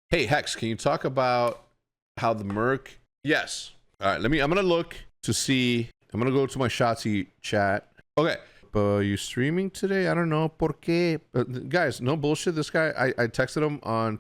Hey, Hex, can you talk about how the Merc? Yes. All right, I'm gonna look to see. I'm gonna go to my Shotzi chat. Okay. You streaming today? I don't know. ¿Por qué? Guys, no bullshit. This guy, I texted him on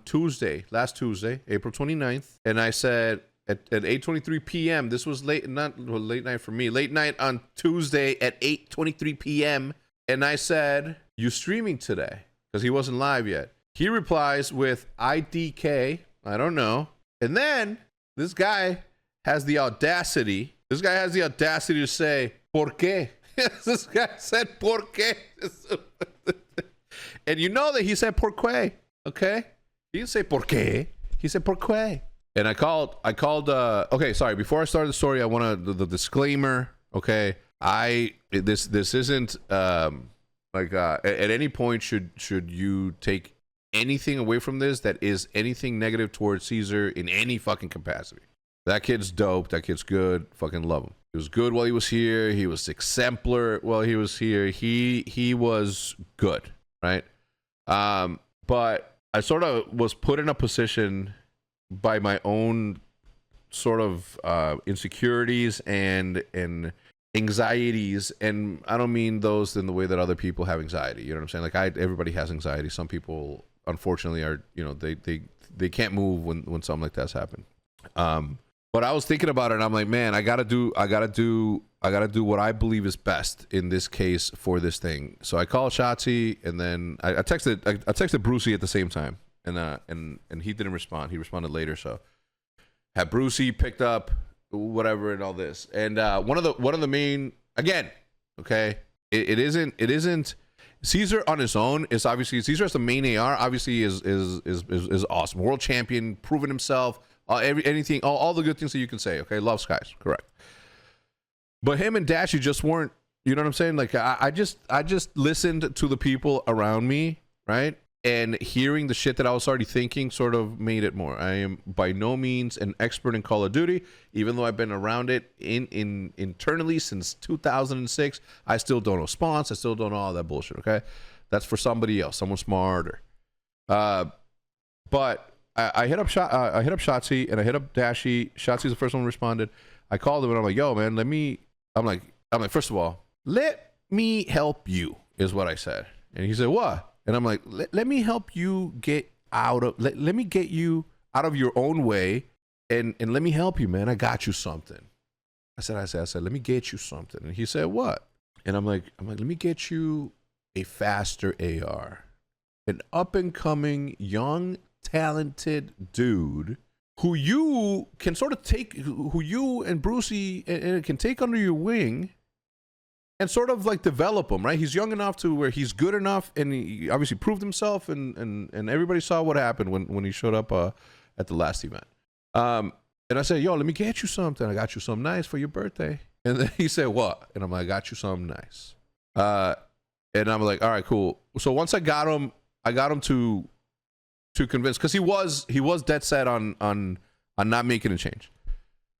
last Tuesday, April 29th. And I said at 8:23 p.m. This was late night for me. Late night on Tuesday at 8:23 p.m. And I said, you streaming today? Because he wasn't live yet. He replies with IDK. I don't know. And then this guy has the audacity. This guy has the audacity to say, ¿por qué? This guy said por qué. And you know that he said por qué, okay? He didn't say por qué. He said por qué. And I called okay, sorry, before I start the story, I want the disclaimer, okay? This isn't like at any point should you take anything away from this that is anything negative towards Caesar in any fucking capacity. That kid's dope. That kid's good. Fucking love him. He was good while he was here. He was exemplar while he was here. He was good, right? But I sort of was put in a position by my own sort of insecurities and anxieties, and I don't mean those in the way that other people have anxiety. You know what I'm saying? Like everybody has anxiety. Some people, unfortunately, are they can't move when something like that's happened. But I was thinking about it, and I'm like, man, I gotta do what I believe is best in this case for this thing. So I called Shotzi, and then I texted Brucey at the same time, and he didn't respond. He responded later, so had Brucey picked up whatever and all this. And one of the main, again, okay, it isn't Caesar on his own. Is obviously Caesar as the main AR. Obviously is awesome, world champion, proven himself. Anything, all the good things that you can say, okay? Love Skies, correct. But him and Dashy just weren't, you know what I'm saying? Like, I just listened to the people around me, right? And hearing the shit that I was already thinking sort of made it more. I am by no means an expert in Call of Duty, even though I've been around it internally since 2006. I still don't know spawns. I still don't know all that bullshit, okay? That's for somebody else, someone smarter. But I hit up Shotzi and I hit up Dashy. Shotzi's the first one who responded. I called him and I'm like, yo, man, I'm like, first of all, let me help you, is what I said. And he said, what? And I'm like, let me help you get out of, let me get you out of your own way and let me help you, man. I got you something. I said, let me get you something. And he said, what? And I'm like, let me get you a faster AR. An up and coming young talented dude who you can sort of take, who you and Brucey and can take under your wing and sort of like develop him, right? He's young enough to where he's good enough, and he obviously proved himself, and everybody saw what happened when he showed up at the last event. And I said, yo, let me get you something. I got you something nice for your birthday. And then he said, what? And I'm like, I got you something nice. And I'm like, all right, cool. So once I got him to convince, because he was dead set on not making a change,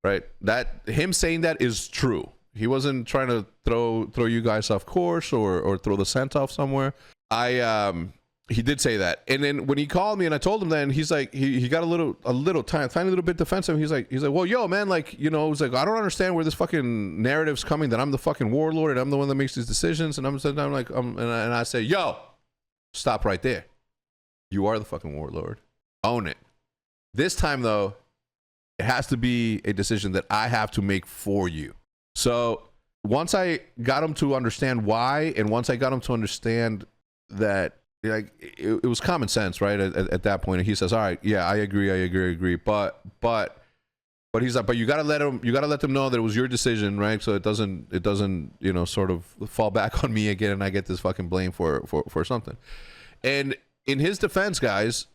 right? That him saying that is true. He wasn't trying to throw you guys off course or throw the scent off somewhere. He did say that, and then when he called me and I told him that, and he's like, he got a tiny little bit defensive. He's like, well, yo, man, like, you know, he's like, I don't understand where this fucking narrative's coming that I'm the fucking warlord and I'm the one that makes these decisions, and I'm like, and I say, yo, stop right there. You are the fucking warlord. Own it. This time, though, it has to be a decision that I have to make for you. So once I got him to understand why, and once I got him to understand that, like, it was common sense, right? At that point, and he says, all right, yeah, I agree. But he's like, but you gotta let them know that it was your decision, right? So it doesn't, you know, sort of fall back on me again, and I get this fucking blame for something. And in his defense, guys,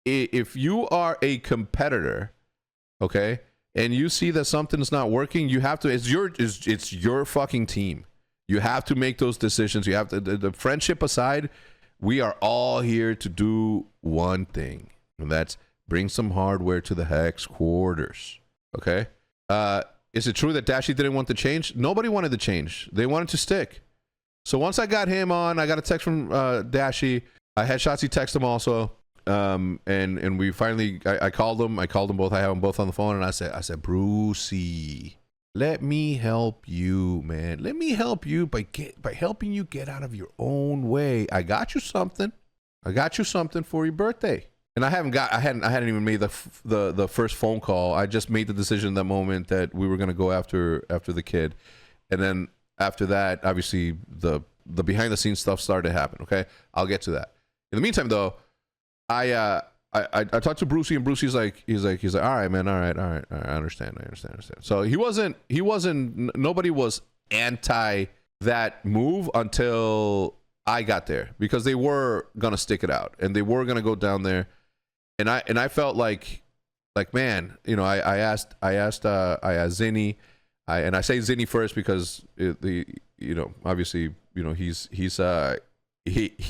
if you are a competitor, okay, and you see that something's not working, you have to, it's your fucking team. You have to make those decisions. You have to, the friendship aside, we are all here to do one thing, and that's bring some hardware to the Hex quarters, okay? Is it true that Dashy didn't want to change? Nobody wanted to change. They wanted to stick. So once I got him on, I got a text from Dashy. I had Shotzi text him also, and we finally, I called them both. I have them both on the phone, and I said, Brucey, let me help you, man. Let me help you by helping you get out of your own way. I got you something for your birthday. And I hadn't even made the first phone call. I just made the decision in that moment that we were gonna go after the kid, and then after that, obviously the behind the scenes stuff started to happen. Okay, I'll get to that. In the meantime, though, I talked to Brucey, and Brucey's like, all right, man, all right, I understand. So nobody was anti that move until I got there, because they were gonna stick it out and they were gonna go down there. And I felt like man, you know, I asked Zinni, and I say Zinni first because you know, obviously, you know, he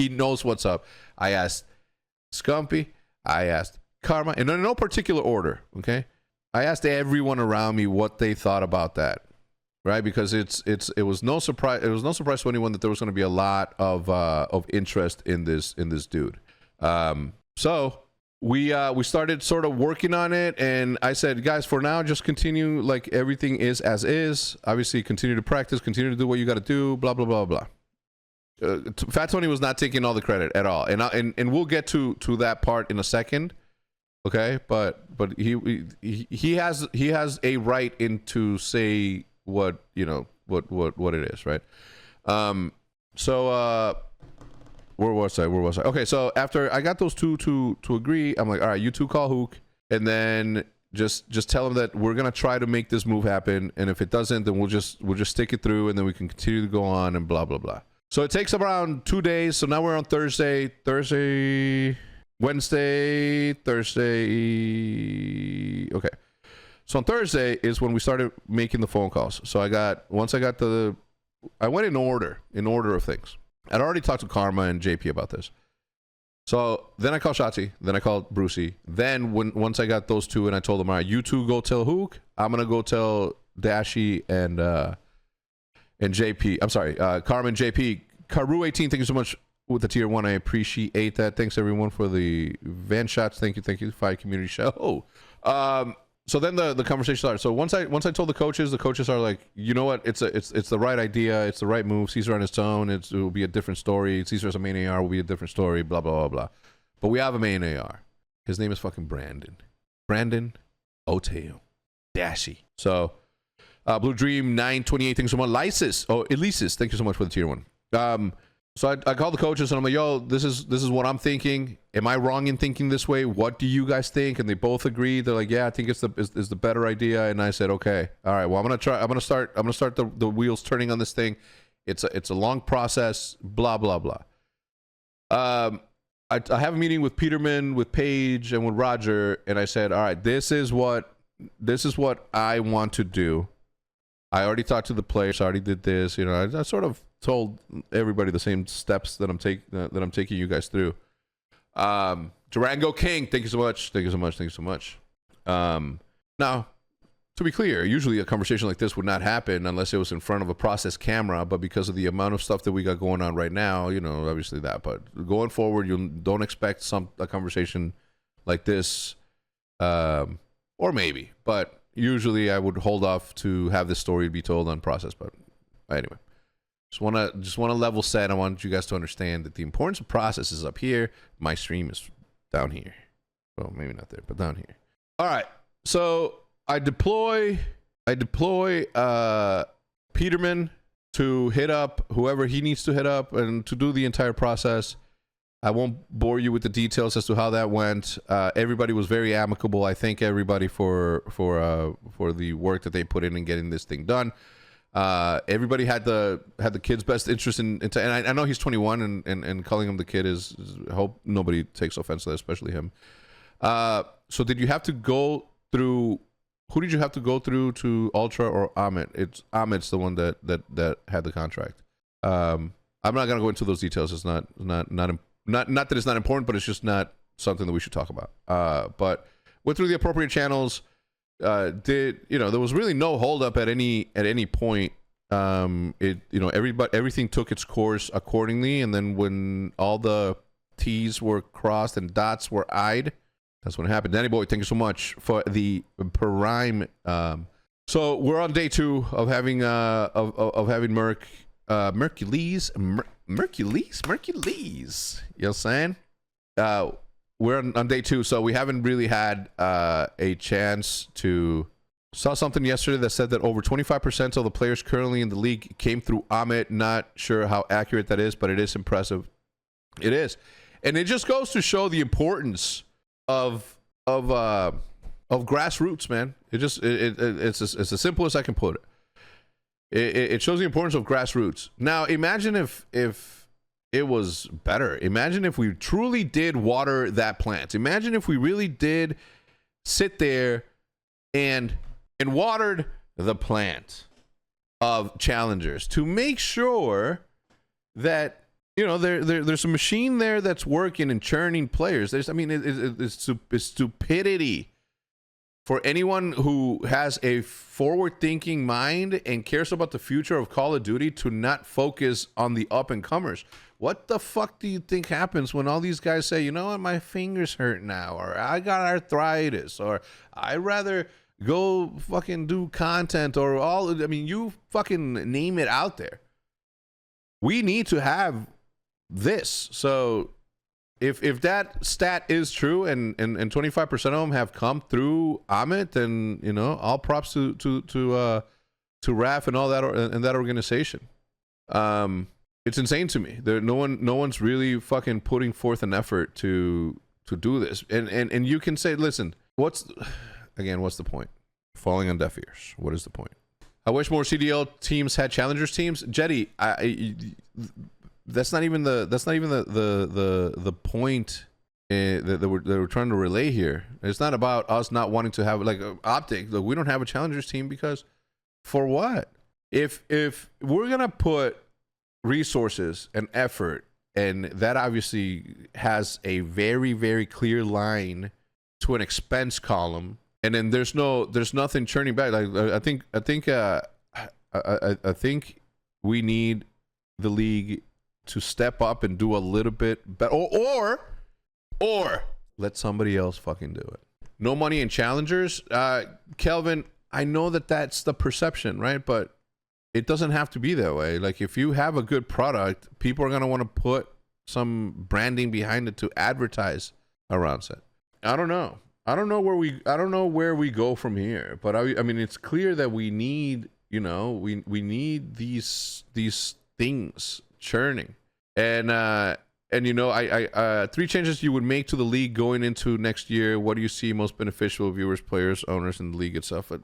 knows what's up. I asked Scumpy, I asked Karma, and in no particular order. Okay, I asked everyone around me what they thought about that, right? Because it was no surprise. It was no surprise to anyone that there was going to be a lot of interest in this dude. So we started sort of working on it, and I said, guys, for now, just continue like everything is as is. Obviously, continue to practice, continue to do what you got to do, blah blah blah blah. Fat Tony was not taking all the credit at all, and we'll get to that part in a second, okay? But he has a right to say what, you know, what it is, right? Where was I? Okay, so after I got those two to agree, I'm like, all right, you two call Hook, and then just tell him that we're gonna try to make this move happen, and if it doesn't, then we'll just stick it through, and then we can continue to go on and blah blah blah. So it takes around 2 days. So now we're on Thursday, Wednesday, Thursday. Okay, so on Thursday is when we started making the phone calls. So I went in order of things. I'd already talked to Karma and JP about this. So then I called Shotzi, then I called Brucey. Then once I got those two and I told them, all right, you two go tell Hook, I'm going to go tell Dashi and JP. I'm sorry, Karma and JP. Karu18, thank you so much with the tier 1. I appreciate that. Thanks everyone for the van shots. Thank you. Fight community show. So then the conversation started. So once I told the coaches are like, you know what? It's the right idea. It's the right move. Caesar on his own, it will be a different story. Caesar as a main AR will be a different story. Blah blah blah blah. But we have a main AR. His name is fucking Brandon Oteo Dashi. So Blue Dream 928. Thanks so much. Elisis. Thank you so much for the tier 1. So I called the coaches and I'm like, yo, this is what I'm thinking. Am I wrong in thinking this way? What do you guys think? And they both agreed. They're like, yeah, I think it's the better idea. And I said, okay, all right. Well, I'm gonna start the wheels turning on this thing. It's a long process. Blah blah blah. I have a meeting with Peterman, with Paige, and with Roger, and I said, all right, this is what I want to do. I already talked to the players. I already did this. You know, I sort of told everybody the same steps that I'm taking you guys through. Durango King, thank you so much. Now, to be clear, usually a conversation like this would not happen unless it was in front of a process camera, but because of the amount of stuff that we got going on right now, you know, obviously that. But going forward, you don't expect a conversation like this, or maybe, but usually I would hold off to have this story be told on process. But anyway. Just wanna level set. I want you guys to understand that the importance of process is up here. My stream is down here. Well, maybe not there, but down here. All right. So I deploy Peterman to hit up whoever he needs to hit up and to do the entire process. I won't bore you with the details as to how that went. Everybody was very amicable. I thank everybody for the work that they put in getting this thing done. Everybody had the kid's best interest in and I know he's 21 and calling him the kid is I hope nobody takes offense to that, especially him. So did you have to go through, who did you have to go through to Ultra or Ahmed? Ahmed's the one that had the contract. I'm not gonna go into those details. It's not that it's not important, but it's just not something that we should talk about. But went through the appropriate channels. There was really no holdup at any point. Everything took its course accordingly, and then when all the T's were crossed and dots were I'd. That's when it happened. Danny boy, thank you so much for the prime. So we're on day 2 of having having Mercules. You know what I'm saying? We're on day 2, so we haven't really had a chance to. Saw something yesterday that said that over 25% of the players currently in the league came through Amit. Not sure how accurate that is, but it is impressive. It is, and it just goes to show the importance of grassroots, man. It's as simple as I can put it. It shows the importance of grassroots. Now, imagine if it was better. Imagine if we truly did water that plant. Imagine if we really did sit there and watered the plant of challengers to make sure that, you know, there's a machine there that's working and churning players. It's stupidity for anyone who has a forward-thinking mind and cares about the future of Call of Duty to not focus on the up-and-comers. What the fuck do you think happens when all these guys say, you know what, my fingers hurt now, or I got arthritis, or I'd rather go fucking do content, or all, I mean, you fucking name it out there. We need to have this. So if that stat is true and 25% of them have come through Amit, then, you know, all props to Raf and all that, and that organization. It's insane to me. No one's really fucking putting forth an effort to do this. And you can say, listen, what's the point? Falling on deaf ears. What is the point? I wish more CDL teams had challengers teams. Jetty, that's not even the point that we're trying to relay here. It's not about us not wanting to have, like, OpTic. Look, we don't have a challengers team because for what? If we're gonna put resources and effort, and that obviously has a very, very clear line to an expense column, and then there's nothing churning back. Like, I think we need the league to step up and do a little bit better, or let somebody else fucking do it. No money in challengers, Kelvin. I know that's the perception, right? But it doesn't have to be that way. Like, if you have a good product, people are gonna want to put some branding behind it to advertise around it. I don't know where we go from here, but I mean, it's clear that we need, you know, we need these things churning, and you know, I 3 changes you would make to the league going into next year. What do you see most beneficial, viewers, players, owners, and the league itself? It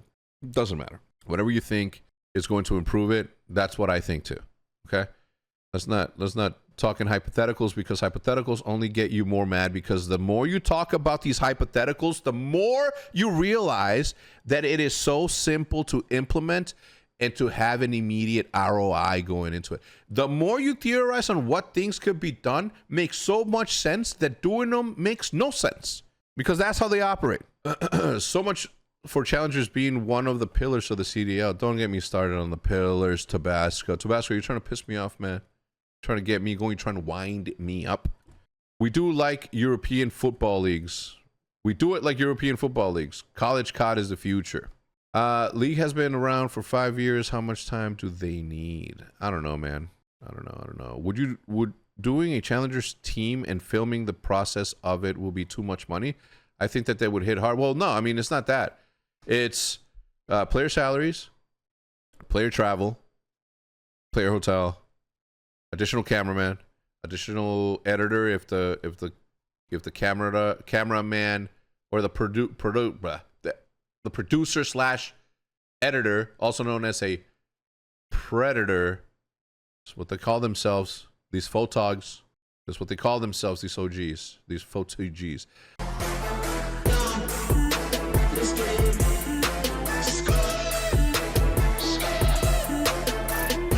doesn't matter. Whatever you think is going to improve it, that's what I think too. Okay, let's not talk in hypotheticals, because hypotheticals only get you more mad, because the more you talk about these hypotheticals, the more you realize that it is so simple to implement and to have an immediate ROI going into it. The more you theorize on what things could be done makes so much sense that doing them makes no sense, because that's how they operate. So much for challengers being one of the pillars of the CDL. Don't get me started on the pillars. Tabasco, you're trying to piss me off, man. Trying to get me going, trying to wind me up. We do like European football leagues. We do it like European football leagues. College COD is the future. League has been around for 5 years. How much time do they need? I don't know, man. I don't know. Would doing a challengers team and filming the process of it will be too much money? I think that they would hit hard. Well, no, I mean, it's not that. It's player salaries, player travel, player hotel, additional cameraman, additional editor if the cameraman or the producer slash editor, also known as a predator, is what they call themselves. These photogs. That's what they call themselves. These OGs. These photogs.